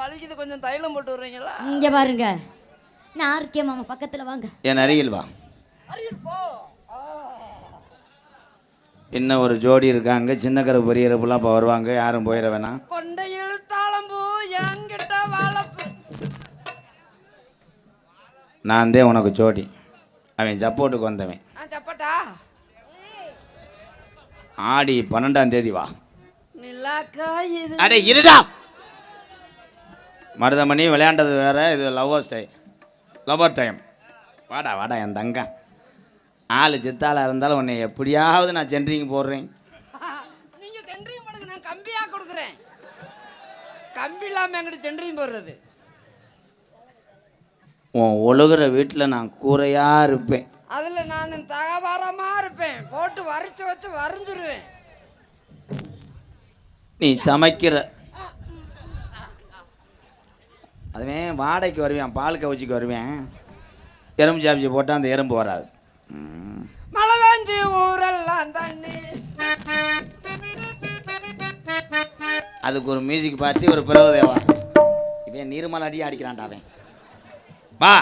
வலிக்குது, கொஞ்சம் தைலம் போட்டு விடுறீங்களா? இங்க பாருங்க, நான் இருக்கேன் மாமா, பக்கத்துல வாங்க. என் அருகில் வா. அருகில் போ. இன்னும் ஒரு ஜோடி இருக்காங்க, சின்ன கரு பெரிய கருப்புலாம் இப்போ வருவாங்க, யாரும் போயிட வேணாம். கொண்டையில் தாளம்பூ, என்கிட்ட வாழப்பு. நான் தான் உனக்கு ஜோடி. அவன் சப்போர்ட்டுக்கு வந்தவன். சப்போட்டா? ஆடி 12ஆம் தேதி வா. நிலாக்கா இது. அடே இருடா. மருதமணி விளையாண்டது வேற, இது லவர் டைம். வாடா வாடா என் தங்க. ஆள் சித்தாளாக இருந்தாலும் உன்னை எப்படியாவது நான் சென்ட்ரிங் போடுறேன். நீங்கள் சென்ட்ரிங் போடுங்க, நான் கம்பியாக கொடுக்குறேன். கம்பி இல்லாமல் எங்கிட்ட சென்ட்ரிங் போடுறது. உன் ஒழுகிற வீட்டில் நான் கூரையாக இருப்பேன். அதில் நான் தகவாரமாக இருப்பேன், போட்டு வரைச்சி வச்சு வரைஞ்சிருவேன். நீ சமைக்கிற அதுவே வாடகைக்கு வருவேன், பால் கவுச்சிக்கு வருவேன். எறும்பு சாப்பிச்சு போட்டால் அந்த எறும்பு வராது. மழை வேஞ்சி ஊரெல்லாம் தண்ணி. அதுக்கு ஒரு மியூசிக் பார்த்து ஒரு பிறகு தேவா. இப்போ நீர்மலை அடிக்கிறான்டா அவன். வா.